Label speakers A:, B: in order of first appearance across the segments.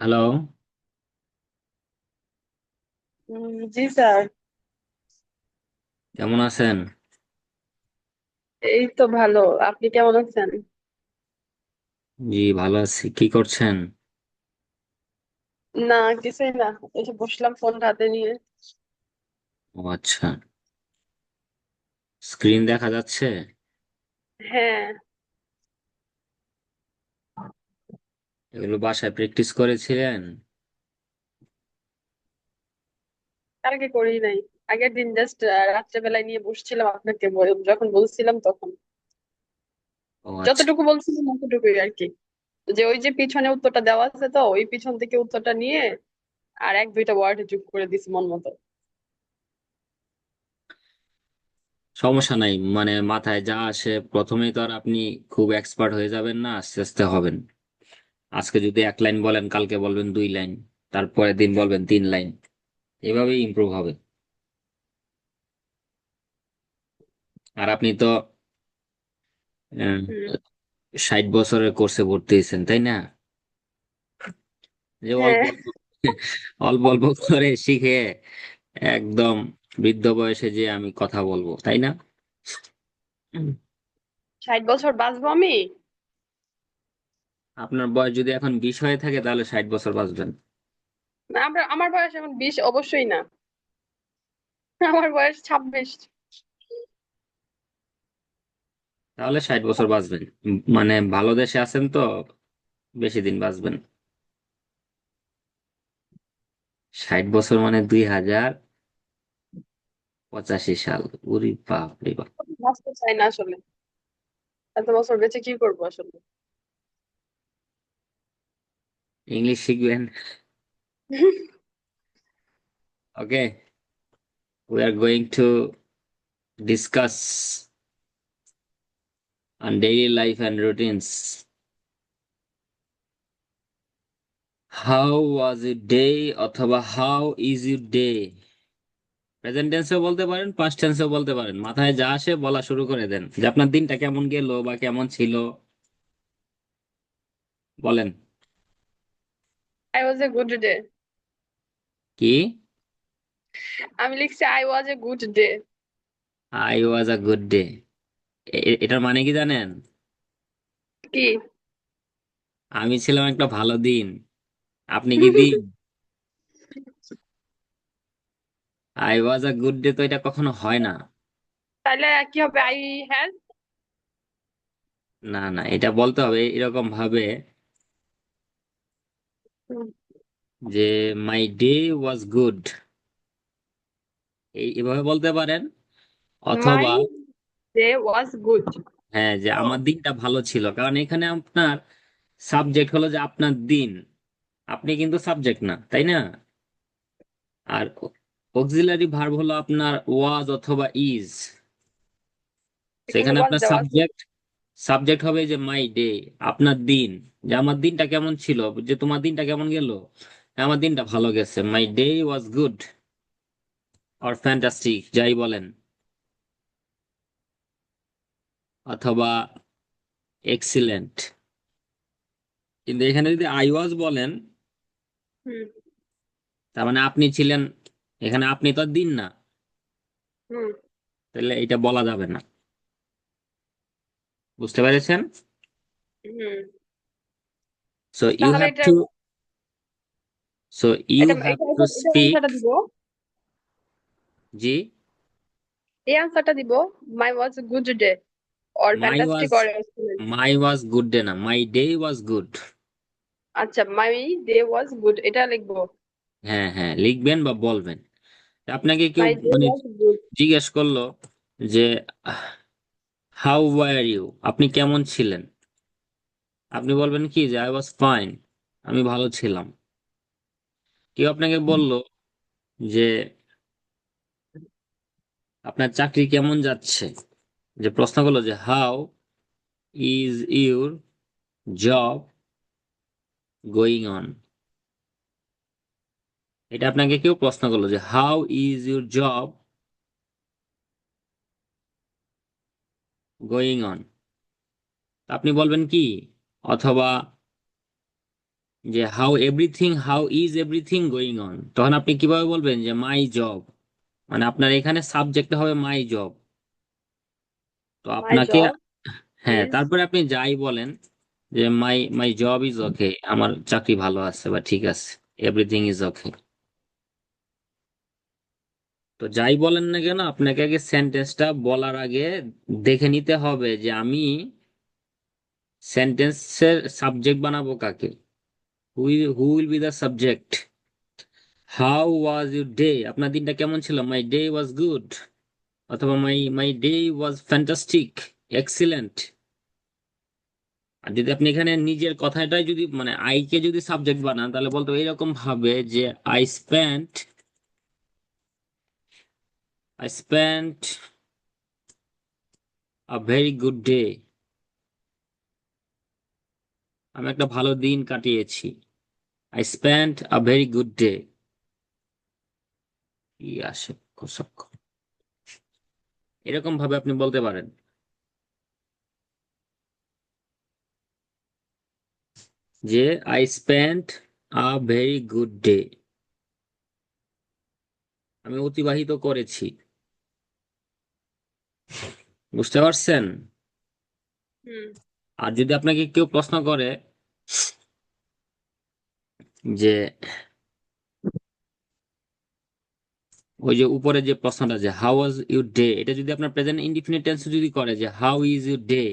A: Hello.
B: জি sir.
A: কেমন আছেন?
B: এই তো ভালো। আপনি কেমন আছেন?
A: জি, ভালো আছি। কি করছেন?
B: না, কিছুই না। এসে বসলাম ফোন হাতে নিয়ে।
A: ও আচ্ছা, স্ক্রিন দেখা যাচ্ছে?
B: হ্যাঁ।
A: এগুলো বাসায় প্র্যাকটিস করেছিলেন?
B: কালকে করি নাই। আগের দিন জাস্ট রাত্রেবেলায় নিয়ে বসছিলাম আপনাকে যখন বলছিলাম তখন
A: ও আচ্ছা।
B: যতটুকু বলছিলাম ততটুকুই আর কি। যে ওই যে পিছনে উত্তরটা দেওয়া আছে, তো ওই পিছন থেকে উত্তরটা নিয়ে আর এক দুইটা ওয়ার্ড যোগ করে দিছি মন মতো।
A: সমস্যা নাই, মানে মাথায় যা আসে প্রথমেই তো আর আপনি খুব এক্সপার্ট হয়ে যাবেন না, আস্তে আস্তে হবেন। আজকে যদি 1 লাইন বলেন, কালকে বলবেন 2 লাইন, তারপরের দিন বলবেন 3 লাইন। এভাবেই ইমপ্রুভ হবে। আর আপনি তো
B: হুম।
A: 60 বছরের কোর্সে ভর্তি হয়েছেন, তাই না? যে অল্প
B: হ্যাঁ।
A: অল্প অল্প অল্প করে শিখে একদম বৃদ্ধ বয়সে যে আমি কথা বলবো, তাই না?
B: 60 বছর বাঁচবো আমি?
A: আপনার বয়স যদি এখন 20 হয়ে থাকে তাহলে 60 বছর বাঁচবেন।
B: না, আমার বয়স এখন 20 অবশ্যই না। আমার বয়স 26।
A: তাহলে 60 বছর বাঁচবেন। মানে ভালো দেশে আছেন তো, বেশি দিন বাঁচবেন। 60 বছর মানে 2085 সাল। উরি বাপ রে বাপ!
B: বাঁচতে চাই না আসলে। এত বছর বেঁচে কি করবো আসলে?
A: ইংলিশ শিখবেন। Okay, we are going to discuss on daily life and routines. How was your day, অথবা how is your day. Present টেন্সেও বলতে পারেন, পাস্ট টেন্সেও বলতে পারেন। মাথায় যা আসে বলা শুরু করে দেন, যে আপনার দিনটা কেমন গেল বা কেমন ছিল। বলেন।
B: I was a good day.
A: কি?
B: আমি লিখছি I was a good day.
A: I was a good day. এটার মানে কি জানেন?
B: কি?
A: আমি ছিলাম একটা ভালো দিন। আপনি কি দিন? I was a good day তো এটা কখনো হয় না।
B: তাহলে কি হবে? I has.
A: না না, এটা বলতে হবে এরকম ভাবে, যে মাই ডে ওয়াজ গুড। এভাবে বলতে পারেন।
B: মাই
A: অথবা
B: ডে ওয়াজ গুড।
A: হ্যাঁ, যে আমার দিনটা ভালো ছিল, কারণ এখানে আপনার সাবজেক্ট হলো যে আপনার দিন। আপনি কিন্তু সাবজেক্ট না, তাই না? আর অক্সিলারি ভার্ব হলো আপনার ওয়াজ অথবা ইজ।
B: এখানে
A: সেখানে
B: ওয়াজ
A: আপনার
B: দেওয়া আছে।
A: সাবজেক্ট সাবজেক্ট হবে যে মাই ডে, আপনার দিন। যে আমার দিনটা কেমন ছিল, যে তোমার দিনটা কেমন গেল। আমার দিনটা ভালো গেছে, my day was good or fantastic, যাই বলেন। অথবা এক্সিলেন্ট। কিন্তু এখানে যদি আই ওয়াজ বলেন,
B: হুম।
A: তার মানে আপনি ছিলেন। এখানে আপনি তো আর দিন না,
B: হুম।
A: তাহলে এটা বলা যাবে না। বুঝতে পেরেছেন?
B: হুম।
A: সো ইউ
B: তাহলে
A: হ্যাভ
B: এটা
A: টু সো ইউ
B: এটা
A: হ্যাভ
B: এটা
A: টু
B: এটা
A: স্পিক।
B: আনসারটা দিব।
A: জি।
B: এই আনসারটা দিব। My was good day or
A: my
B: fantastic
A: was
B: or excellent.
A: My was good day না, মাই ডে ওয়াজ গুড।
B: আচ্ছা, মাই ডে ওয়াজ গুড এটা লিখবো।
A: হ্যাঁ হ্যাঁ, লিখবেন বা বলবেন। আপনাকে কেউ
B: মাই ডে
A: মানে
B: ওয়াজ গুড।
A: জিজ্ঞেস করলো যে হাউ ওয়ার ইউ, আপনি কেমন ছিলেন। আপনি বলবেন কি যে আই ওয়াজ ফাইন, আমি ভালো ছিলাম। কেউ আপনাকে বলল যে আপনার চাকরি কেমন যাচ্ছে, যে প্রশ্ন করলো যে how is your job going on. এটা আপনাকে কেউ প্রশ্ন করলো যে how is your job going on, আপনি বলবেন কি? অথবা যে how is everything going on, তখন আপনি কিভাবে বলবেন যে মাই জব, মানে আপনার এখানে সাবজেক্ট হবে মাই জব। তো
B: মাই
A: আপনাকে,
B: জব
A: হ্যাঁ,
B: ইজ।
A: তারপরে আপনি যাই বলেন যে মাই মাই জব ইজ ওকে, আমার চাকরি ভালো আছে বা ঠিক আছে, এভরিথিং ইজ ওকে। তো যাই বলেন না কেন আপনাকে আগে সেন্টেন্সটা বলার আগে দেখে নিতে হবে যে আমি সেন্টেন্সের সাবজেক্ট বানাবো কাকে, who will be the subject. How was your day, আপনার দিনটা কেমন ছিল, মাই ডে ওয়াজ গুড, অথবা মাই মাই ডে ওয়াজ ফ্যান্টাস্টিক, এক্সিলেন্ট। আর যদি আপনি এখানে নিজের কথাটাই যদি মানে আই কে যদি সাবজেক্ট বানান তাহলে বলতো এরকম ভাবে যে I spent a very good day, আমি একটা ভালো দিন কাটিয়েছি। I spent a very good day. কি আসে কোসক, এরকম ভাবে আপনি বলতে পারেন যে I spent a very good day, আমি অতিবাহিত করেছি। বুঝতে পারছেন?
B: হুম।
A: আর যদি আপনাকে কেউ প্রশ্ন করে যে ওই যে উপরে যে প্রশ্নটা যে হাউ ওয়াজ ইউর ডে, এটা যদি আপনার প্রেজেন্ট ইনডিফিনিট টেন্সে যদি করে যে হাউ ইজ ইউর ডে,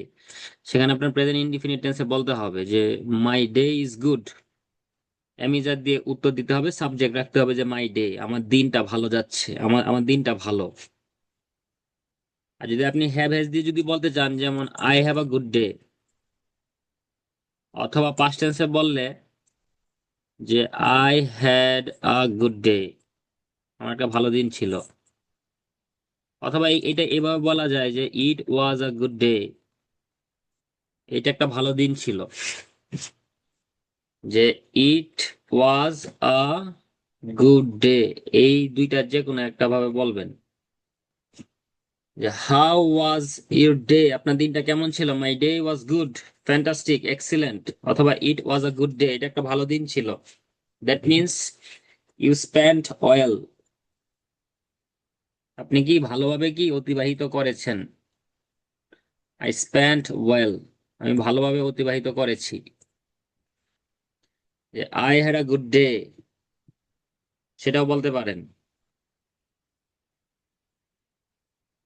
A: সেখানে আপনার প্রেজেন্ট ইনডিফিনিট টেন্সে বলতে হবে যে মাই ডে ইজ গুড। অ্যামিজার দিয়ে উত্তর দিতে হবে, সাবজেক্ট রাখতে হবে যে মাই ডে, আমার দিনটা ভালো যাচ্ছে, আমার আমার দিনটা ভালো। আর যদি আপনি হ্যাভ হ্যাজ দিয়ে যদি বলতে চান যেমন I have a good day, অথবা পাস্ট টেন্সে বললে যে I had a good day, আমার একটা ভালো দিন ছিল। অথবা এটা এভাবে বলা যায় যে ইট ওয়াজ আ গুড ডে, এটা একটা ভালো দিন ছিল। যে ইট ওয়াজ আ গুড ডে, এই দুইটার যে কোনো একটা ভাবে বলবেন। যে হাউ ওয়াজ ইউর ডে, আপনার দিনটা কেমন ছিল, my day was good, fantastic, excellent, অথবা it was a good day, এটা একটা ভালো দিন ছিল। That means you spent well, আপনি কি ভালোভাবে কি অতিবাহিত করেছেন। আই স্পেন্ট ওয়েল, আমি ভালোভাবে অতিবাহিত করেছি। যে I had a good day, সেটাও বলতে পারেন।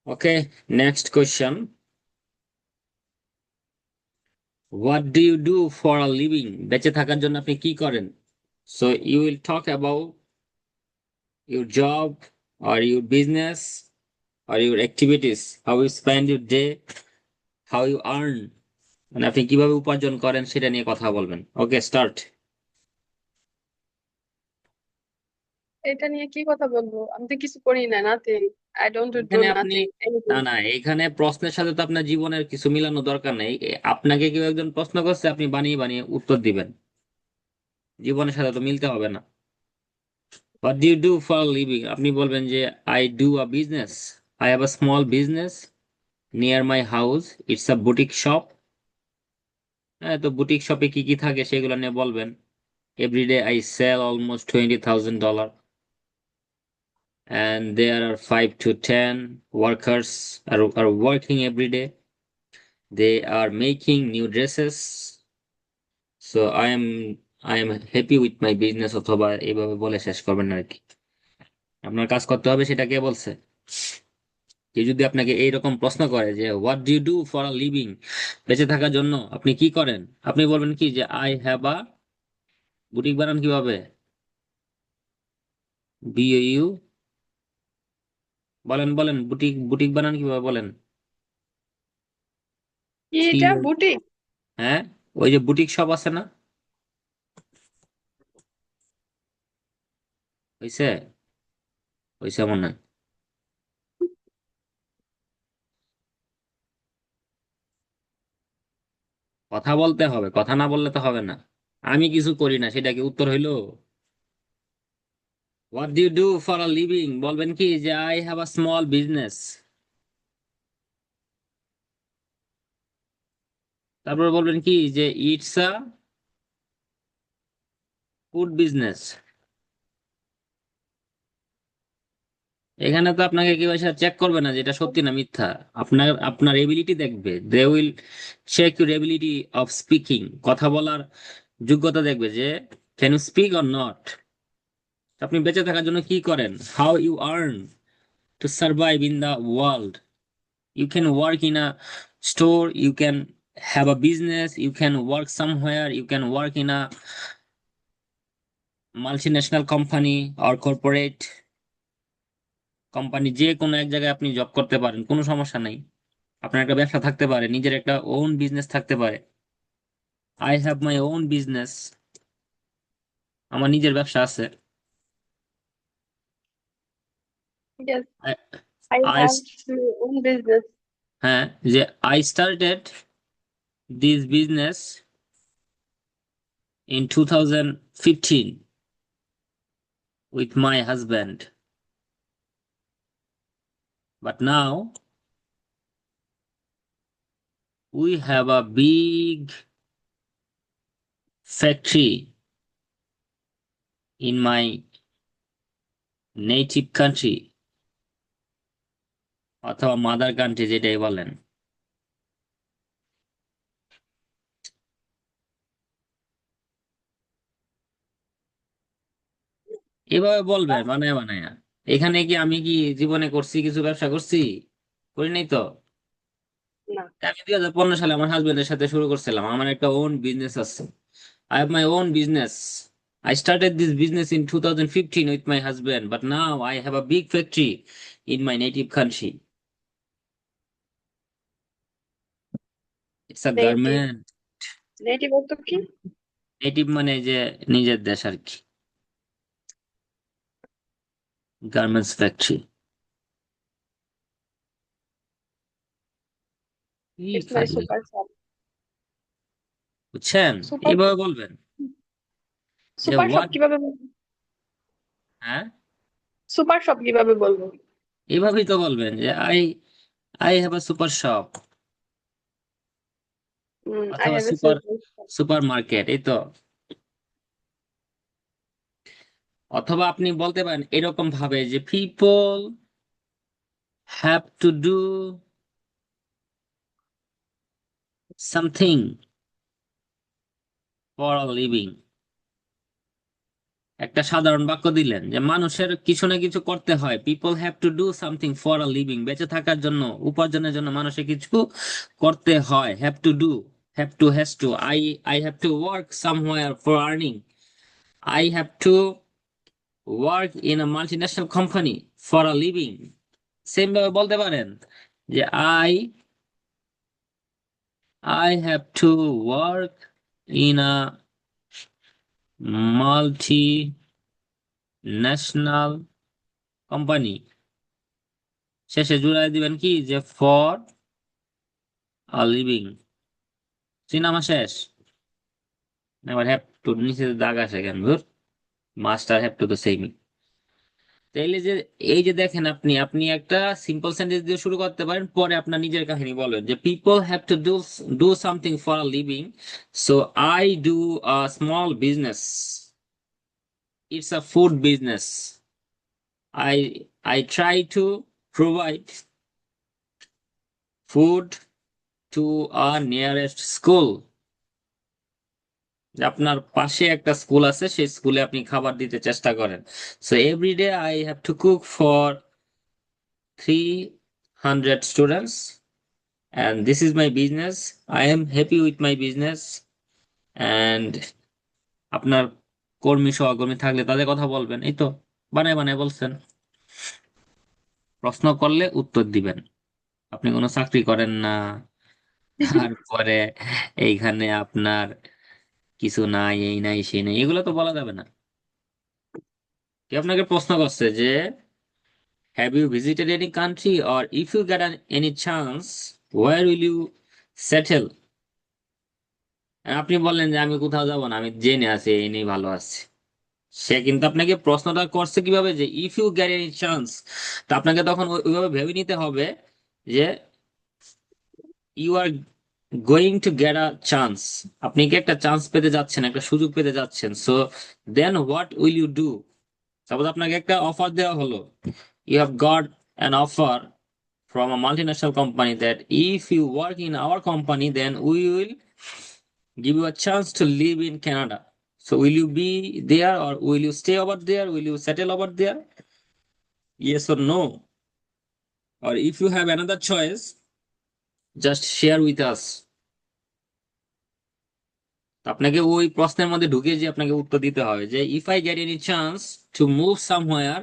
A: Okay, next question. What do you do for a living, বেঁচে থাকার জন্য আপনি কি করেন। So you will talk about your job or your business or your activities, how you spend your day, how you earn, মানে আপনি কিভাবে উপার্জন করেন সেটা নিয়ে কথা বলবেন। ওকে, স্টার্ট।
B: এটা নিয়ে কি কথা বলবো, আমি তো কিছু করি না, নাথিং। আই ডোন্ট ডু
A: এখানে আপনি,
B: নাথিং
A: না
B: এনিথিং।
A: না, এখানে প্রশ্নের সাথে তো আপনার জীবনের কিছু মিলানো দরকার নেই। আপনাকে কেউ একজন প্রশ্ন করছে, আপনি বানিয়ে বানিয়ে উত্তর দিবেন, জীবনের সাথে তো মিলতে হবে না। What do you do for living, আপনি বলবেন যে I do a business, I have a small business near my house, it's a boutique shop. হ্যাঁ, তো বুটিক শপে কি কি থাকে সেগুলো নিয়ে বলবেন। Everyday I sell almost $20,000 and there are 5 to 10 workers are working every day. They are making new dresses. So I am happy with my business, অথবা এইভাবে বলে শেষ করবেন আর কি। আপনার কাজ করতে হবে, সেটা কে বলছে? কেউ যদি আপনাকে এইরকম প্রশ্ন করে যে what do you do for a living, বেঁচে থাকার জন্য আপনি কি করেন, আপনি বলবেন কি যে আই হ্যাভ আ, বুটিক বানান কিভাবে, BAU, বলেন বলেন, বুটিক বুটিক বানান কিভাবে বলেন।
B: কি
A: সি,
B: এটা বুটিক?
A: হ্যাঁ, ওই যে বুটিক শপ আছে না, হইছে, হইছে মনে হয়। কথা বলতে হবে, কথা না বললে তো হবে না। আমি কিছু করি না সেটা কি উত্তর হইলো? What do you do for a living, বলবেন কি যে I have a small business. তারপর বলবেন কি যে ইটস আ, ফুড বিজনেস। এখানে তো আপনাকে কেউ এসে চেক করবে না যেটা সত্যি না মিথ্যা। আপনার আপনার এবিলিটি দেখবে, they will check your ability of speaking, কথা বলার যোগ্যতা দেখবে যে can you speak or not. আপনি বেঁচে থাকার জন্য কি করেন, how you earn to survive in the world. You can work in a store, you can have a business, you can work somewhere, you can work in a multinational company or corporate company, যে কোনো এক জায়গায় আপনি job করতে পারেন, কোনো সমস্যা নাই। আপনার একটা ব্যবসা থাকতে পারে, নিজের একটা ওন বিজনেস থাকতে পারে। I have my own business, আমার নিজের ব্যবসা আছে।
B: Yes,
A: I-
B: I
A: I
B: have my own business.
A: হ্যাঁ, যে I started this business in 2015 with my husband, but now we have a big factory in my native country, অথবা mother country যেটাই বলেন। এভাবে বলবেন বানায় বানায়। এখানে কি আমি কি জীবনে করছি, কিছু ব্যবসা করছি? করি নাই তো।
B: না।
A: আমি 2015 সালে আমার হাজবেন্ডের সাথে শুরু করছিলাম, আমার একটা ওন বিজনেস আছে। I have my own business. I started this business in 2015 with my husband, but now I have a big factory in my native country. It's a
B: native,
A: garment.
B: Native অর্থ কি?
A: Native মানে যে নিজের দেশ আর কি, garments factory. কি
B: it's my
A: file,
B: super shop.
A: বুঝছেন?
B: Super,
A: এইভাবে বলবেন যে
B: সুপার শপ
A: হোয়াট।
B: কিভাবে বলবো?
A: হ্যাঁ,
B: সুপার শপ কিভাবে বলবো?
A: এইভাবেই তো বলবেন যে I I have a super shop,
B: I
A: অথবা
B: have a
A: super
B: super shop.
A: Supermarket, এই তো। অথবা আপনি বলতে পারেন এরকম ভাবে যে people have to do something for a living. একটা সাধারণ বাক্য দিলেন যে মানুষের কিছু না কিছু করতে হয়, people have to do something for a living, বেঁচে থাকার জন্য, উপার্জনের জন্য মানুষের কিছু করতে হয়। Have to do, have to, has to. I have to work somewhere for earning, I have to work in a multinational company for a living. Same ভাবে বলতে পারেন যে I have to work in a multi national company. শেষে জুড়ে দিবেন কি যে for a living. Cinema শেষ। এবার হ্যাভ টু নিচে দাগ আসে কেন ধুর, মাস্টার হ্যাভ টু তো সেম। তাইলে যে এই যে দেখেন, আপনি আপনি একটা সিম্পল সেন্টেন্স দিয়ে শুরু করতে পারেন, পরে আপনার নিজের কাহিনী বলবেন যে people have to do do something for a living, so I do a small business, it's a food business. I try to provide food to a nearest school. আপনার পাশে একটা স্কুল আছে, সেই স্কুলে আপনি খাবার দিতে চেষ্টা করেন। So every day I have to cook for 300 students, and this is my business. I am happy with my business. And আপনার কর্মী সহকর্মী থাকলে তাদের কথা বলবেন, এই তো বানায় বানায় বলছেন। প্রশ্ন করলে উত্তর দিবেন। আপনি কোনো চাকরি করেন না, তারপরে এইখানে আপনার কিছু নাই, এই নাই সেই নাই, এগুলো তো বলা যাবে না। কেউ আপনাকে প্রশ্ন করছে যে have you visited any country, or if you get any chance where will you settle. আপনি বললেন যে আমি কোথাও যাব না, আমি জেনে আছি, এই নিয়ে ভালো আছি। সে কিন্তু আপনাকে প্রশ্নটা করছে কিভাবে যে if you get any chance, তা আপনাকে তখন ওইভাবে ভেবে নিতে হবে যে you are going to get a chance, আপনি কি একটা চান্স পেতে যাচ্ছেন, একটা সুযোগ পেতে যাচ্ছেন, so then what will you do? Suppose আপনাকে একটা অফার দেওয়া হলো, you have got an offer from a multinational company that if you work in our company, then we will give you a chance to live in Canada. So will you be there or will you stay over there? Will you settle over there? Yes or no? Or if you have another choice, just share with us. তো আপনাকে ওই প্রশ্নের মধ্যে ঢুকে যে আপনাকে উত্তর দিতে হবে যে if I get any chance to move somewhere,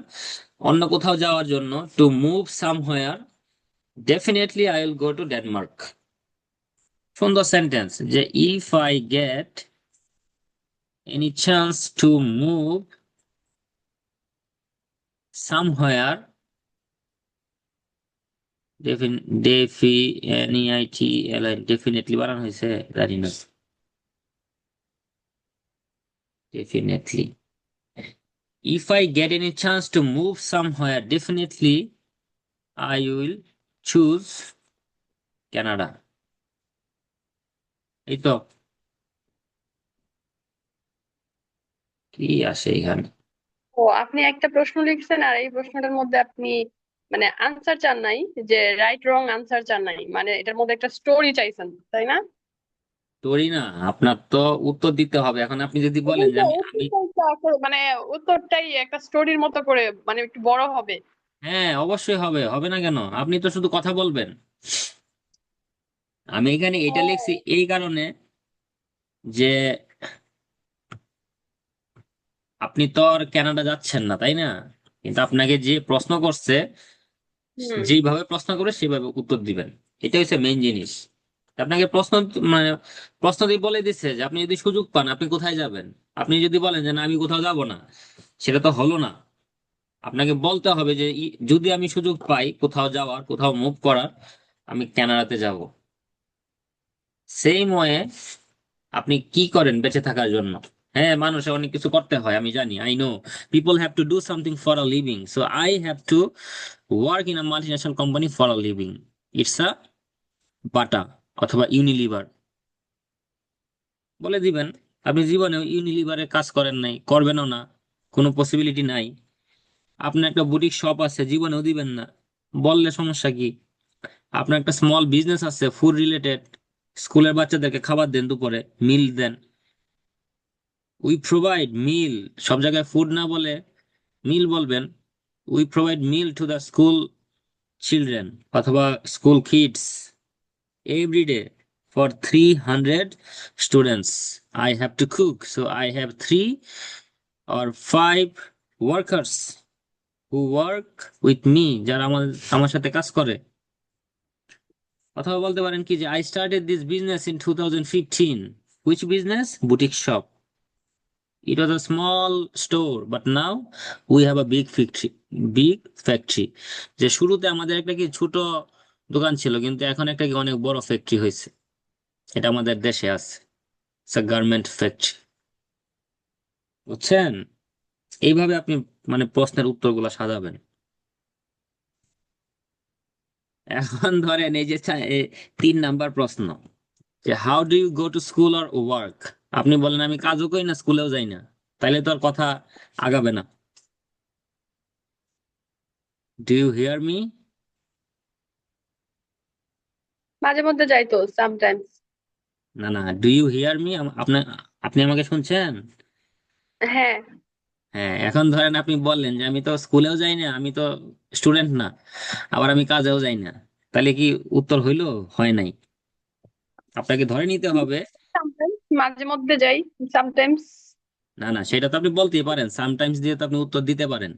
A: অন্য কোথাও যাওয়ার জন্য, to move somewhere, definitely I will go to Denmark. সুন্দর সেন্টেন্স যে if I get any chance to move somewhere, definitely বানানো হয়েছে জানি না, definitely if I get any chance to move somewhere, definitely I will choose Canada। এই তো, কি আসে এখানে?
B: ও, আপনি একটা প্রশ্ন লিখছেন আর এই প্রশ্নটার মধ্যে আপনি মানে আনসার চান নাই, যে রাইট রং আনসার চান নাই, মানে এটার মধ্যে একটা স্টোরি চাইছেন, তাই না?
A: তোরই না, আপনার তো উত্তর দিতে হবে। এখন আপনি যদি বলেন
B: ওটাই
A: যে
B: তো,
A: আমি আমি
B: উত্তরটাই তো মানে উত্তরটাই একটা স্টোরির মতো করে, মানে একটু বড় হবে।
A: হ্যাঁ অবশ্যই হবে, হবে না কেন? আপনি তো শুধু কথা বলবেন। আমি এখানে এটা লিখছি
B: ও।
A: এই কারণে যে আপনি তো আর কানাডা যাচ্ছেন না, তাই না? কিন্তু আপনাকে যে প্রশ্ন করছে,
B: হুম।
A: যেইভাবে প্রশ্ন করে সেভাবে উত্তর দিবেন। এটা হচ্ছে মেইন জিনিস। আপনাকে প্রশ্ন মানে প্রশ্ন দিয়ে বলে দিচ্ছে যে আপনি যদি সুযোগ পান আপনি কোথায় যাবেন। আপনি যদি বলেন যে না আমি কোথাও যাব না, সেটা তো হলো না। আপনাকে বলতে হবে যে যদি আমি সুযোগ পাই কোথাও যাওয়ার, কোথাও মুভ করার, আমি কানাডাতে যাব। সেম ওয়ে আপনি কি করেন বেঁচে থাকার জন্য? হ্যাঁ, মানুষের অনেক কিছু করতে হয়, আমি জানি, I know people have to do something for a living, so I have to work in a multinational company for a living. It's a Bata অথবা ইউনিলিভার বলে দিবেন। আপনি জীবনে ইউনিলিভারে কাজ করেন নাই, করবেনও না, কোনো পসিবিলিটি নাই। আপনার একটা বুটিক শপ আছে, জীবনেও দিবেন না, বললে সমস্যা কি? আপনার একটা স্মল বিজনেস আছে ফুড রিলেটেড, স্কুলের বাচ্চাদেরকে খাবার দেন, দুপুরে মিল দেন। উই প্রোভাইড মিল, সব জায়গায় ফুড না বলে মিল বলবেন। We provide meal to the school children অথবা school kids every day for 300 students. I have to cook, so I have 3 or 5 workers who work with me, যারা আমার সাথে কাজ করে। অথবা বলতে পারেন কি যে I started this business in 2015। Which business? Boutique shop. It was a small store, but now we have a big factory, big factory। যে শুরুতে আমাদের একটা কি ছোট দোকান ছিল, কিন্তু এখন একটা কি অনেক বড় ফ্যাক্টরি হয়েছে। এটা আমাদের দেশে আছে, গার্মেন্ট ফ্যাক্টরি। বুঝছেন? এইভাবে আপনি মানে প্রশ্নের উত্তরগুলো সাজাবেন। এখন ধরেন এই যে 3 নাম্বার প্রশ্ন, যে how do you go to school or work? আপনি বলেন আমি কাজও করি না, স্কুলেও যাই না, তাইলে তো আর কথা আগাবে না। Do you hear me?
B: মাঝে মধ্যে যাই তো, সামটাইমস।
A: না না, ডু ইউ হিয়ার মি? আপনার, আপনি আমাকে শুনছেন?
B: হ্যাঁ।
A: হ্যাঁ, এখন ধরেন আপনি বললেন যে আমি তো স্কুলেও যাই না, আমি তো স্টুডেন্ট না, আবার আমি কাজেও যাই না, তাহলে কি উত্তর হইলো? হয় নাই। আপনাকে ধরে নিতে হবে।
B: সামটাইমস, মাঝে মধ্যে যাই, সামটাইমস।
A: না না, সেটা তো আপনি বলতেই পারেন, সামটাইমস দিয়ে তো আপনি উত্তর দিতে পারেন।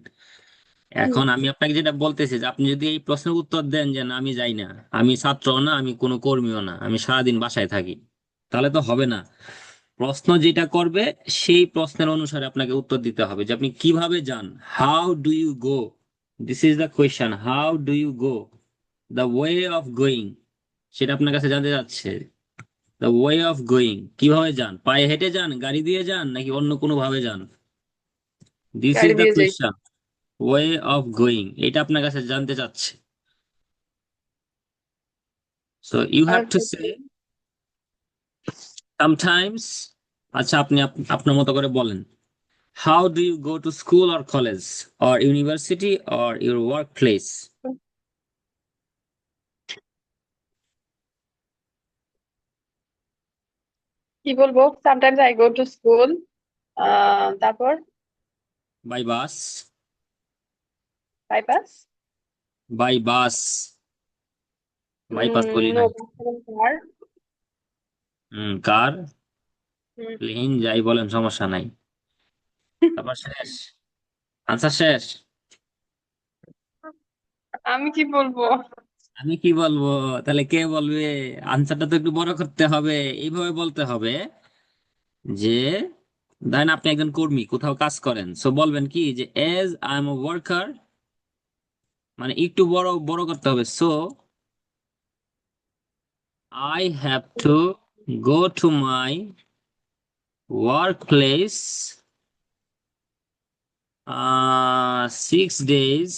A: এখন আমি আপনাকে যেটা বলতেছি যে আপনি যদি এই প্রশ্নের উত্তর দেন যে না আমি যাই না, আমি ছাত্রও না, আমি কোনো কর্মীও না, আমি সারাদিন বাসায় থাকি, তাহলে তো হবে না। প্রশ্ন যেটা করবে সেই প্রশ্নের অনুসারে আপনাকে উত্তর দিতে হবে যে আপনি কিভাবে যান। How do you go? This is the question, how do you go, the way of going, সেটা আপনার কাছে জানতে যাচ্ছে। দ্য ওয়ে অফ গোয়িং, কিভাবে যান? পায়ে হেঁটে যান, গাড়ি দিয়ে যান, নাকি অন্য কোনো ভাবে যান? দিস ইজ
B: গাড়ি
A: দ্য
B: দিয়ে যাই।
A: কোয়েশ্চেন, ওয়ে অফ গোয়িং, এটা আপনার কাছে জানতে চাচ্ছে। সো ইউ হ্যাভ টু
B: আচ্ছা,
A: সে, সামটাইমস। আচ্ছা, আপনি আপনার মতো করে বলেন। How do you go to school or college or university or your workplace?
B: কি বলবো? Sometimes I go to school, তারপর
A: by bus.
B: Bypass.
A: By bus. Bypass বলি
B: নো,
A: নাই।
B: কার।
A: কার, প্লেন, যাই বলেন সমস্যা নাই। তারপর শেষ, আনসার শেষ।
B: আমি কি বলবো?
A: আমি কি বলবো? তাহলে কে বলবে? আনসারটা তো একটু বড় করতে হবে। এইভাবে বলতে হবে যে, ধরেন আপনি একজন কর্মী, কোথাও কাজ করেন, সো বলবেন কি যে age I am a worker, মানে একটু বড় বড় করতে হবে। So I have to go to my work place 6 days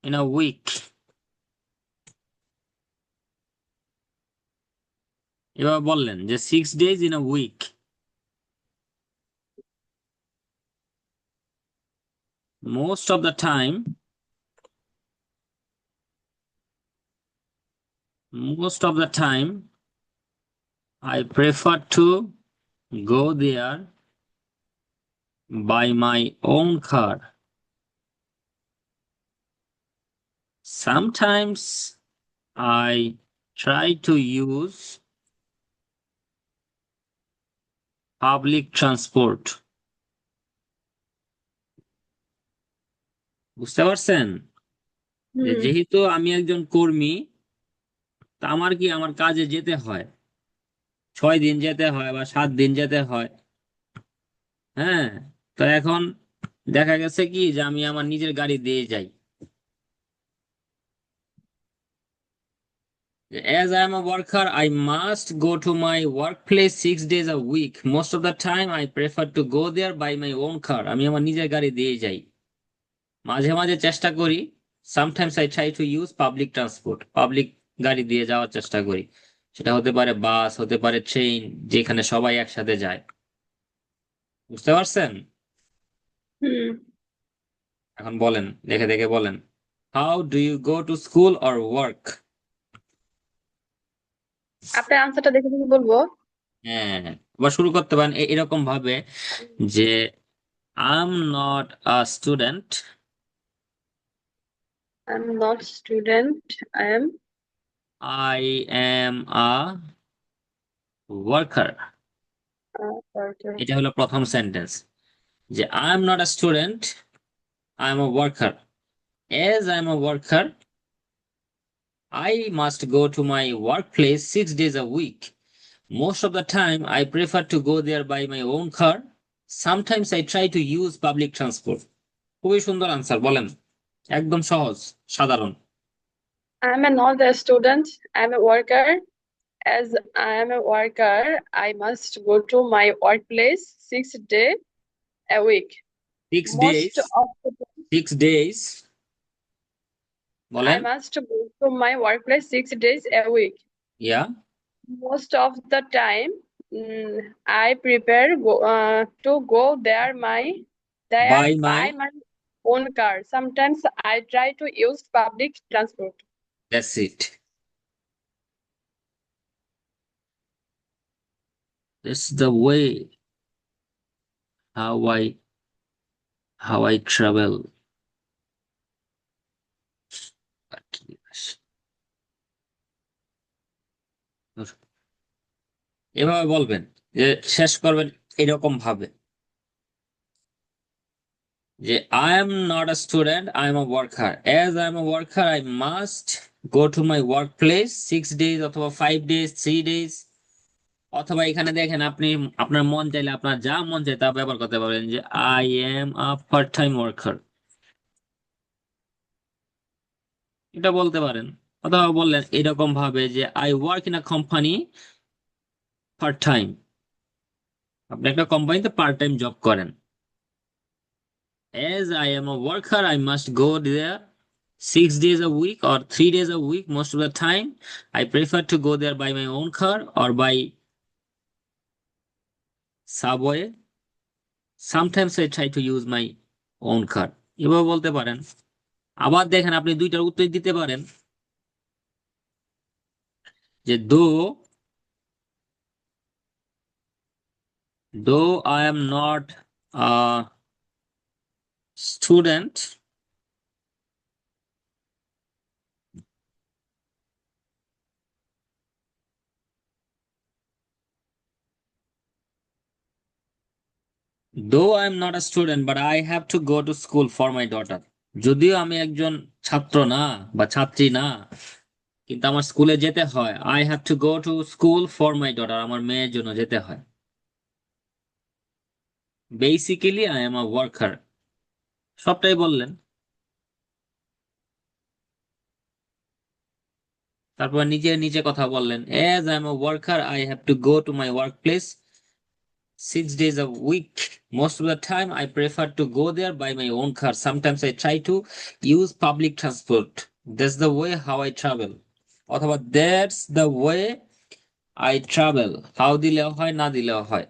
A: in a week. এভাবে বললেন যে 6 days in a week. Most of the time, most of the time, I prefer to go there by my own car. Sometimes I try to use public transport. বুঝতে পারছেন যে
B: হুম।
A: যেহেতু আমি একজন কর্মী, তা আমার কি আমার কাজে যেতে হয়, 6 দিন যেতে হয় বা 7 দিন যেতে হয়। হ্যাঁ, তো এখন দেখা গেছে কি যে আমি আমার নিজের গাড়ি দিয়ে যাই। As I am a worker, I must go to my workplace 6 days a week. Most of the time, I prefer to go there by my own car. আমি আমার নিজের গাড়ি দিয়ে যাই। মাঝে মাঝে চেষ্টা করি, sometimes I try to use public transport. Public গাড়ি দিয়ে যাওয়ার চেষ্টা করি। সেটা হতে পারে বাস, হতে পারে ট্রেন, যেখানে সবাই একসাথে যায়। বুঝতে পারছেন?
B: হুম।
A: এখন বলেন, দেখে দেখে বলেন। How do you go to school or work?
B: আপনার আনসারটা দেখে দেখে বলবো।
A: হ্যাঁ, আবার শুরু করতে পারেন এরকম ভাবে যে I am not a student,
B: I am not student, I M
A: I am a worker.
B: Worker.
A: এটা হলো প্রথম সেন্টেন্স, যে I am not a student, I am a worker. Age I am a worker, I must go to my workplace 6 days a week. Most of the time, I prefer to go there by my own car. Sometimes I try to use public transport. খুবই সুন্দর answer, বলেন। একদম সহজ, সাধারণ।
B: I am not a student, I am a worker. As I am a worker, I must go to my workplace 6 days a week.
A: Six days,
B: Most of the time,
A: 6 days,
B: I
A: বলেন।
B: must go to my workplace 6 days a week.
A: Yeah,
B: Most of the time, I prepare to go there
A: by my,
B: by my own car. Sometimes I try to use public transport.
A: That's it. That's the way how I travel. আর কি আসে? এভাবে বলবেন, যে শেষ করবেন এরকম ভাবে যে I am not a student, I am a worker. Age I am a worker, I must go to my work place 6 days অথবা 5 days, 3 days। অথবা এখানে দেখেন, আপনি আপনার মন চাইলে আপনার যা মন চায় তা ব্যবহার করতে পারেন, যে I am a part time worker, এটা বলতে পারেন। অথবা বললেন এরকম ভাবে যে I work in a company part time, আপনি একটা কোম্পানিতে পার্ট টাইম জব করেন। As I am a worker, I must go there 6 days a week or 3 days a week. Most of the time, I prefer to go there by my own car or by subway, sometimes I try to use my own কার। এভাবে বলতে পারেন। আবার দেখেন আপনি দুইটার উত্তর দিতে পারেন যে though I am not student, though I am not a student but I have to go to school for my daughter. যদিও আমি একজন ছাত্র না বা ছাত্রী না, কিন্তু আমার স্কুলে যেতে হয়। I have to go to school for my daughter, আমার মেয়ের জন্য যেতে হয়। Basically I am a worker, সবটাই বললেন। তারপর নিজে নিজে কথা বললেন, age I am a worker I have to go to my work place 6 days a week. Most of the time, I prefer to go there by my own car. Sometimes I try to use public transport. That's the way how I travel. অথবা that's the way I travel. How দিলেও হয়, না দিলেও হয়।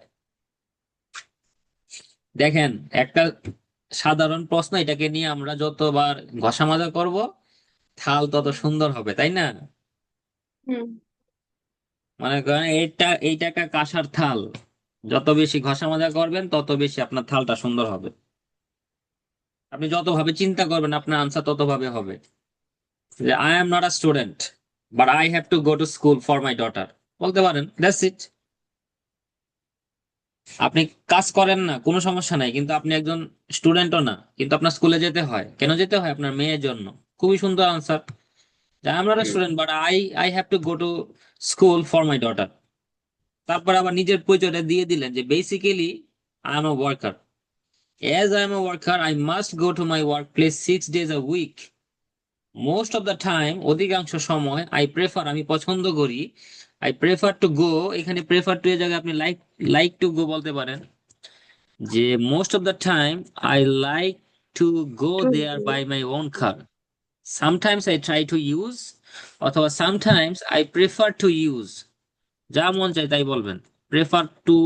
A: দেখেন, একটা সাধারণ প্রশ্ন, এটাকে নিয়ে আমরা যতবার ঘষা মাজা করব, থাল তত সুন্দর হবে, তাই না?
B: হুম।
A: মনে করেন এইটা একটা কাঁসার থাল, যত বেশি ঘষা মাজা করবেন তত বেশি আপনার থালটা সুন্দর হবে। আপনি যতভাবে চিন্তা করবেন আপনার আনসার ততভাবে হবে। যে I am not a student but I have to go to school for my daughter, বলতে পারেন, দ্যাটস ইট। আপনি কাজ করেন না, কোনো সমস্যা নাই, কিন্তু আপনি একজন স্টুডেন্টও না, কিন্তু আপনার স্কুলে যেতে হয়। কেন যেতে হয়? আপনার মেয়ের জন্য। খুবই সুন্দর answer. I am not a
B: hmm.
A: Student but I I have to go to school for my daughter. তারপর আবার নিজের পরিচয়টা দিয়ে দিলেন যে basically I am a worker. As I am a worker, I must go to my workplace 6 days a week. Most of the time, অধিকাংশ সময়, I prefer, আমি পছন্দ করি, আই প্রেফার টু গো, এখানে প্রেফার টু এর জায়গায় আপনি লাইক লাইক টু গো বলতে পারেন। যে most of the time I like to go
B: To
A: there by my own car. Sometimes I try to use, অথবা sometimes I prefer to use. যা মন চায় তাই বলবেন। প্রেফার টু,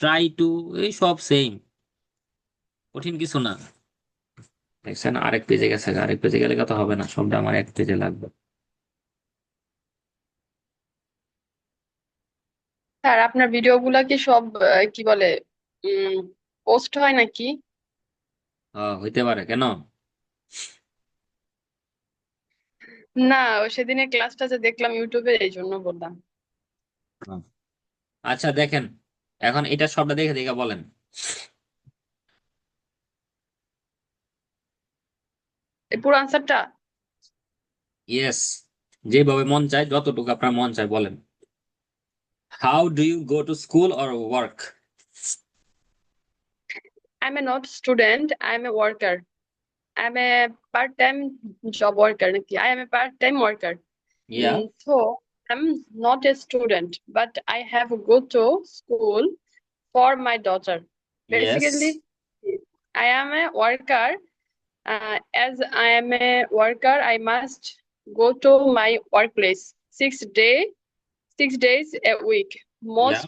A: ট্রাই টু, এই সব সেম, কঠিন কিছু না। দেখছেন আরেক পেজে গেছে, আরেক পেজে গেলে কথা হবে না, সবটা আমার এক পেজে লাগবে।
B: স্যার, আপনার ভিডিওগুলা কি সব কি বলে পোস্ট হয় নাকি?
A: হইতে পারে, কেন?
B: না, সেদিনের ক্লাসটা যে দেখলাম ইউটিউবে, এই জন্য বললাম।
A: হুম। আচ্ছা দেখেন, এখন এটা সবটা দেখে দেখে বলেন।
B: এই পুরো আনসারটা?
A: ইয়েস, যেভাবে মন চায়, যতটুকু আপনার মন চায় বলেন। How do you go to school or work?
B: I am a not student, I am a worker. I am a part time job worker নাকি? I am a part time worker.
A: Yeah,
B: So I'm not a student, but I have go to school for my daughter.
A: Yes,
B: Basically, I am a worker. As I am a worker, I must go to my workplace 6 days a week.
A: Yeah,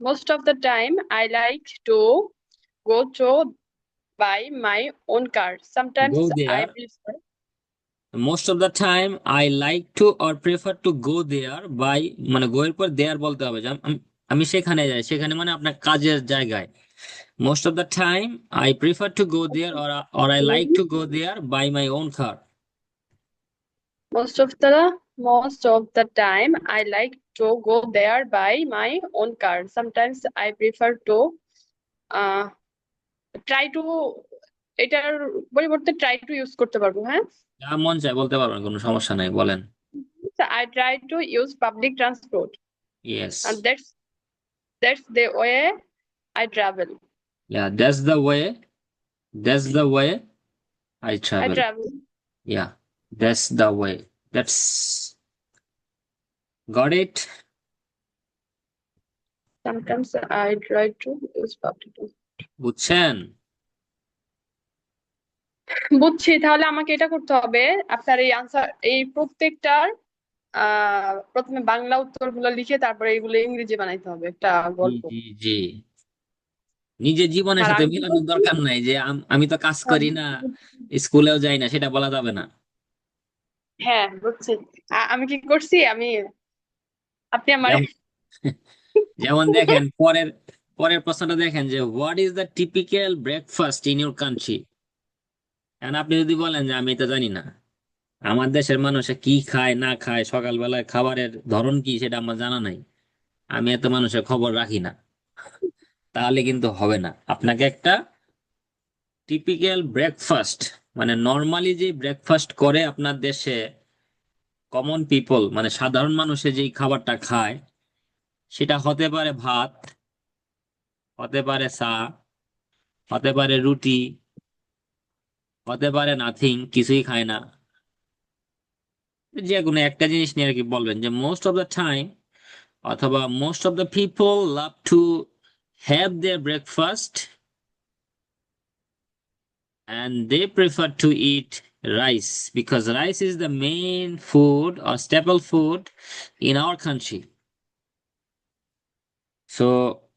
B: Most of the time, I like to go to by my own car.
A: Go
B: Sometimes I
A: there.
B: prefer.
A: Most of the time I like to or prefer to go there by, মানে go এর পর দেয়ার বলতে হবে, যে আমি সেখানে যাই, সেখানে মানে আপনার কাজের জায়গায়। Most of the time I prefer to go there or I like to go there by my own car.
B: Most of the time, I like to go there by my own car. Sometimes I prefer to uh, try to এটার পরিবর্তে try to use করতে পারবো, হ্যাঁ?
A: যা মন চায় বলতে পারবেন, কোনো সমস্যা নাই, বলেন।
B: So I try to use public transport,
A: yes,
B: and that's the way I travel.
A: yeah, that's the way I
B: I
A: travel.
B: travel.
A: Yeah, that's the way. That's got it.
B: Sometimes I try to use public transport.
A: বুঝছেন?
B: বুঝছি, তাহলে আমাকে এটা করতে হবে। আপনার এই answer, এই প্রত্যেকটার প্রথমে বাংলা উত্তরগুলো লিখে তারপরে এগুলো ইংরেজি বানাইতে হবে একটা
A: জি
B: গল্প।
A: জি জি, নিজের জীবনের
B: আর
A: সাথে
B: আমি কি
A: মেলানোর
B: করছি?
A: দরকার নাই যে আমি তো কাজ করি না, স্কুলেও যাই না, সেটা বলা যাবে না।
B: হ্যাঁ, বুঝছি। আমি কি করছি? আপনি আমার
A: যেমন যেমন দেখেন পরের পরের প্রশ্নটা দেখেন যে what is the typical breakfast in your country. এখন আপনি যদি বলেন যে আমি তো জানি না, আমার দেশের মানুষে কি খায় না খায়, সকালবেলায় খাবারের ধরন কি সেটা আমার জানা নাই, আমি এত মানুষের খবর রাখি না, তাহলে কিন্তু হবে না। আপনাকে একটা টিপিক্যাল ব্রেকফাস্ট, মানে নর্মালি যে ব্রেকফাস্ট করে আপনার দেশে কমন পিপল, মানে সাধারণ মানুষে যেই খাবারটা খায়, সেটা হতে পারে ভাত, হতে পারে চা, হতে পারে রুটি, হতে পারে নাথিং, কিছুই খায় না। যে কোনো একটা জিনিস নিয়ে আর কি বলবেন যে মোস্ট অফ দ্য টাইম, অথবা most of the people love to have their breakfast and they prefer to eat rice because rice is the main food or staple food in our country. So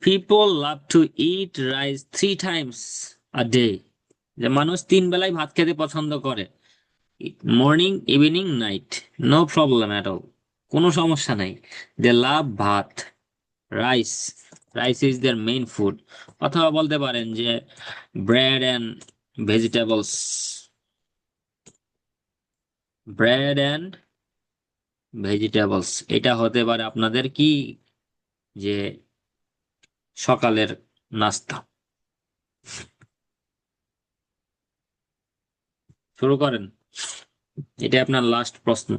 A: people love to eat rice 3 times a day. যে মানুষ 3 বেলায় ভাত খেতে পছন্দ করে, morning, evening, night, no problem at all, কোনো সমস্যা নাই। They love bhat, rice, rice is their main food. অথবা বলতে পারেন যে bread and vegetables, bread and vegetables, এটা হতে পারে আপনাদের কি, যে সকালের নাস্তা। শুরু করেন, এটা আপনার লাস্ট প্রশ্ন।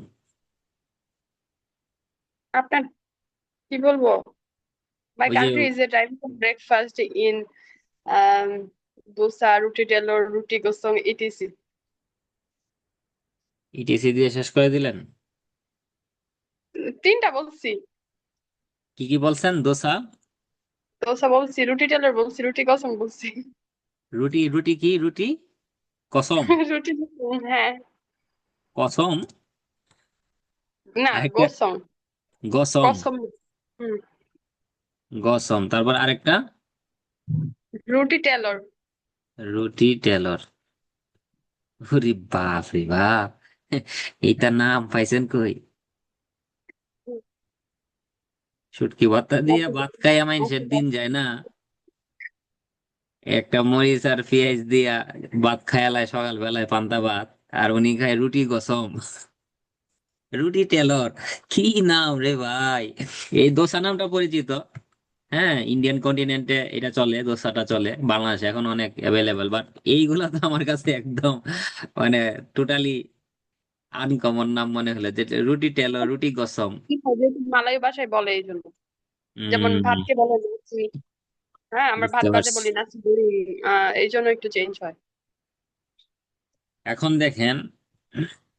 B: আপনার কি বলবো? মাই
A: ওই যে
B: country is a time for breakfast in dosa, রুটি টেলর, রুটি গোসং, ইটিসি।
A: ইটিসি দিয়ে শেষ করে দিলেন।
B: তিনটা বলছি।
A: কি কি বলছেন? দোসা,
B: দোসা বলছি, রুটি টেলর বলছি, রুটি গোসং বলছি।
A: রুটি, রুটি কি রুটি, কসম,
B: রুটি, হ্যাঁ।
A: কসম,
B: না,
A: আরেকটা
B: গোসং।
A: গসম,
B: কসম। হুম।
A: গসম, তারপর আরেকটা
B: রুটি টেলর।
A: রুটি টেলর। ওরে বাপ রে বাপ, এইটা নাম পাইছেন কই? শুটকি ভর্তা দিয়ে ভাত খাইয়া মানুষের দিন যায় না, একটা মরিচ আর পেঁয়াজ দিয়া ভাত খায়ালায় সকাল বেলায় পান্তা ভাত, আর উনি খায় রুটি গসম, রুটি টেলর। কি নাম রে ভাই! এই দোসা নামটা পরিচিত, হ্যাঁ, ইন্ডিয়ান কন্টিনেন্টে এটা চলে, দোসাটা চলে, বাংলাদেশে এখন অনেক অ্যাভেলেবেল, বাট এইগুলা তো আমার কাছে একদম মানে টোটালি আনকমন নাম মনে হলো, যে রুটি টেলর, রুটি গসম।
B: যেহেতু মালয় ভাষায় বলে এই জন্য। যেমন
A: হম,
B: ভাতকে বলে নাচি। হ্যাঁ, আমরা
A: বুঝতে
B: ভাত ভাজে
A: পারছি।
B: বলি নাচি বলি। এই জন্য একটু চেঞ্জ হয়।
A: এখন দেখেন,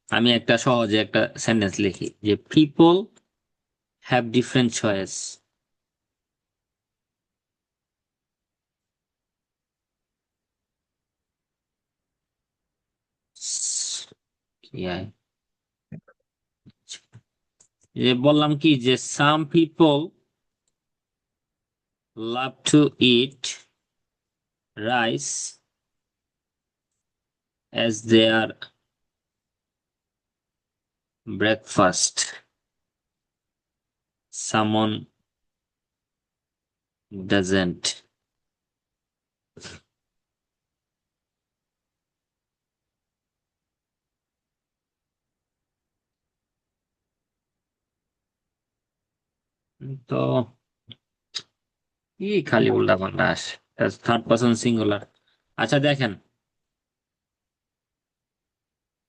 A: আমি একটা সহজে একটা সেন্টেন্স লিখি যে পিপল হ্যাভ ডিফারেন্ট চয়েস। যে বললাম কি যে সাম people love to eat rice as their breakfast, someone doesn't। তো কি খালি উল্টা পাল্টা আসে, থার্ড পার্সন সিঙ্গুলার। আচ্ছা দেখেন,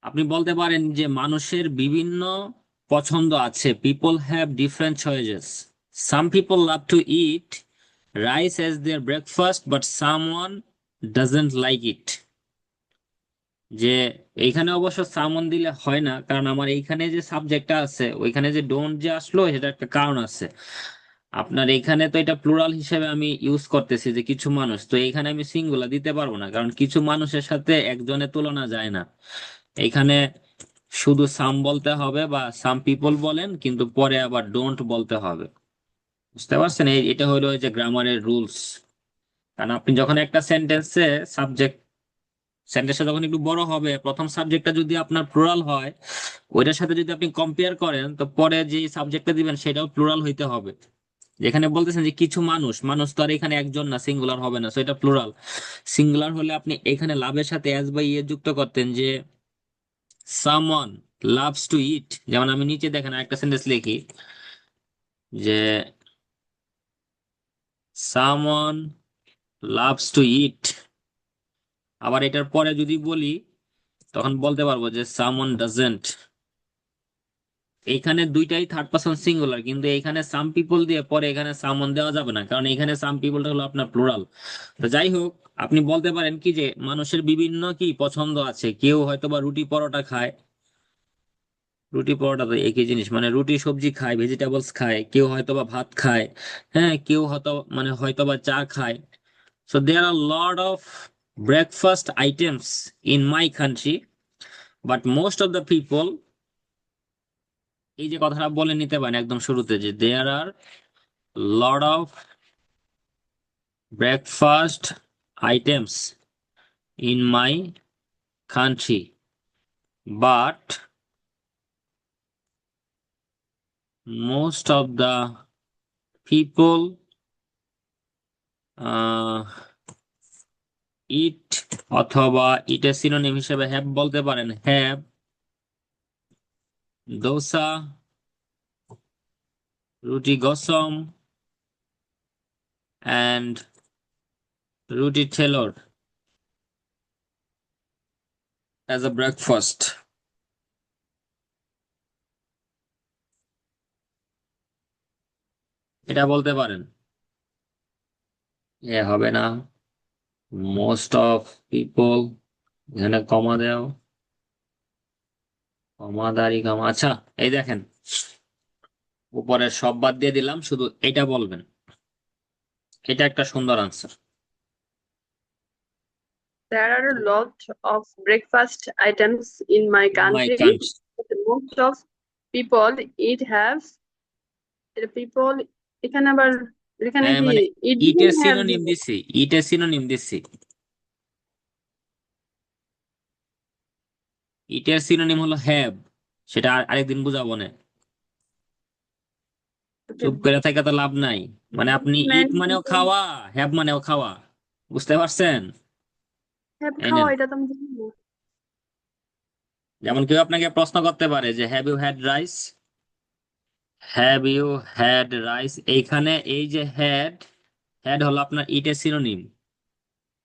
A: আপনি বলতে পারেন যে মানুষের বিভিন্ন পছন্দ আছে, people have different choices, some people love to eat rice as their breakfast but someone doesn't like it. যে এইখানে অবশ্য সামন দিলে হয় না, কারণ আমার এইখানে যে সাবজেক্টটা আছে ওইখানে যে ডোন্ট যে আসলো সেটা একটা কারণ আছে। আপনার এইখানে তো এটা প্লুরাল হিসেবে আমি ইউজ করতেছি যে কিছু মানুষ, তো এইখানে আমি সিঙ্গুলার দিতে পারবো না, কারণ কিছু মানুষের সাথে একজনের তুলনা যায় না। এইখানে শুধু সাম বলতে হবে, বা সাম পিপল বলেন কিন্তু পরে আবার ডোন্ট বলতে হবে। বুঝতে পারছেন? এটা হলো ওই যে গ্রামারের রুলস। কারণ আপনি যখন একটা সেন্টেন্সটা যখন একটু বড় হবে, প্রথম সাবজেক্টটা যদি আপনার প্লুরাল হয়, ওইটার সাথে যদি আপনি কম্পেয়ার করেন, তো পরে যে সাবজেক্টটা দিবেন সেটাও প্লুরাল হইতে হবে। যেখানে বলতেছেন যে কিছু মানুষ, মানুষ তো আর এখানে একজন না, সিঙ্গুলার হবে না, তো এটা প্লুরাল। সিঙ্গুলার হলে আপনি এখানে লাভের সাথে এস বা ইয়ে যুক্ত করতেন, যে সামওয়ান লাভস টু ইট। যেমন আমি নিচে দেখেন একটা সেন্টেন্স লিখি, যে সামওয়ান লাভস টু ইট। আবার এটার পরে যদি বলি, তখন বলতে পারবো যে সামওয়ান ডাজেন্ট। এইখানে দুইটাই থার্ড পারসন সিঙ্গুলার, কিন্তু এইখানে সাম পিপল দিয়ে পরে এখানে সামওয়ান দেওয়া যাবে না, কারণ এখানে সাম পিপলটা হলো আপনার প্লুরাল। তো যাই হোক, আপনি বলতে পারেন কি যে মানুষের বিভিন্ন কি পছন্দ আছে, কেউ হয়তো বা রুটি পরোটা খায়। রুটি পরোটা তো একই জিনিস, মানে রুটি সবজি খায়, ভেজিটেবলস খায়, কেউ হয়তো বা ভাত খায়। হ্যাঁ, কেউ হয়তো বা চা খায়। So there are lot of breakfast items in my country, but most of the people, এই যে কথাটা বলে নিতে পারেন একদম শুরুতে, যে there are lot of breakfast items in my country, but most of the people eat, অথবা ইটের সিনোনিম হিসেবে হ্যাভ বলতে পারেন, হ্যাভ দোসা, রুটি গসম, অ্যান্ড রুটি ঠেলোর অ্যাজ আ ব্রেকফাস্ট। এটা বলতে পারেন। এ হবে না, মোস্ট অফ পিপল, এখানে কমা দেও, কমা দাঁড়ি কমা, আচ্ছা। এই দেখেন, উপরের সব বাদ দিয়ে দিলাম, শুধু এটা বলবেন। এটা একটা সুন্দর answer.
B: There are a lot of breakfast items in my
A: in my
B: country,
A: country.
B: but most of people eat have people এখানে আবার এখানে
A: হ্যাঁ,
B: কি
A: মানে
B: eat
A: ইটের
B: doesn't have
A: সিনোনিম
B: দিব।
A: দিচ্ছি, ইটের সিনোনিম দিচ্ছি। ইটের সিনোনিম হলো হ্যাভ। সেটা আরেকদিন বুঝাবো না।
B: Okay,
A: চুপ করে থেকে তো লাভ নাই। মানে আপনি ইট
B: many
A: মানেও
B: people
A: খাওয়া, হ্যাভ মানেও খাওয়া। বুঝতে পারছেন?
B: have
A: এই
B: খাওয়া
A: নেন।
B: এটা তো আমি জানি না।
A: যেমন কেউ আপনাকে প্রশ্ন করতে পারে যে have you had rice, have you had rice, এইখানে এই যে হ্যাড, হ্যাড হলো আপনার ইটের সিনোনিম।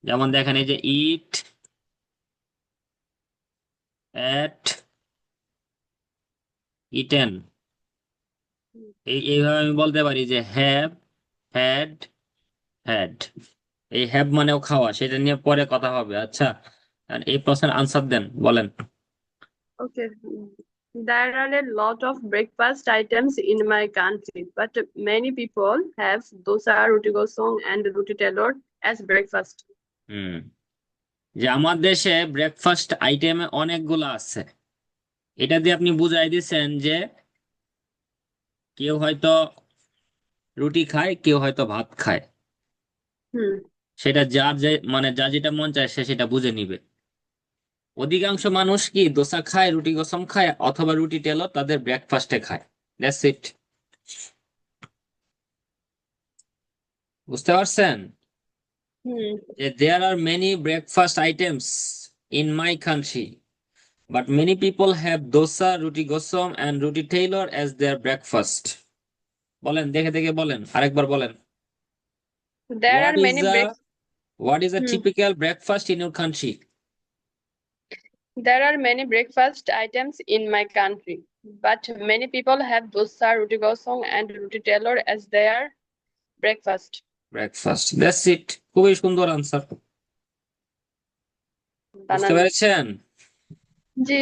A: যেমন দেখেন, এই যে ইট, এট, ইটেন। এইভাবে আমি বলতে পারি যে হ্যাভ, হ্যাড, হ্যাড। এই হ্যাভ মানেও খাওয়া, সেটা নিয়ে পরে কথা হবে, আচ্ছা। আর এই প্রশ্নের আনসার দেন, বলেন।
B: Okay, there are a lot of breakfast items in my country, but many people have dosa, roti gosong, and roti telur as breakfast.
A: হুম, যে আমার দেশে ব্রেকফাস্ট আইটেমে অনেকগুলো আছে। এটা দিয়ে আপনি বুঝাই দিচ্ছেন যে কেউ হয়তো রুটি খায়, কেউ হয়তো ভাত খায়।
B: হুম।
A: সেটা যার যে মানে যার যেটা মন চায় সে সেটা বুঝে নিবে। অধিকাংশ মানুষ কি দোসা খায়, রুটি গসম খায়, অথবা রুটি টেলো তাদের ব্রেকফাস্টে খায়। That's it. বুঝতে পারছেন?
B: হুম।
A: যে there are many breakfast items in my country, but many people have dosa, roti গসম and roti tailor as their breakfast. বলেন, দেখে দেখে বলেন, আরেকবার বলেন।
B: There
A: what
B: are
A: is
B: many
A: a
B: breaks.
A: What is a
B: Hmm.
A: Typical breakfast in your country?
B: There are many breakfast items in my country, but many people have dosa, roti gosong, and roti telur as their breakfast.
A: Breakfast, that's it. খুবই সুন্দর answer. বুঝতে
B: বানান।
A: পেরেছেন?
B: জি।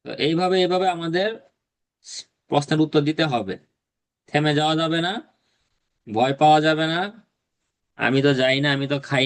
A: তো এইভাবে আমাদের প্রশ্নের উত্তর দিতে হবে। থেমে যাওয়া যাবে না, ভয় পাওয়া যাবে না। আমি তো যাই না, আমি তো খাই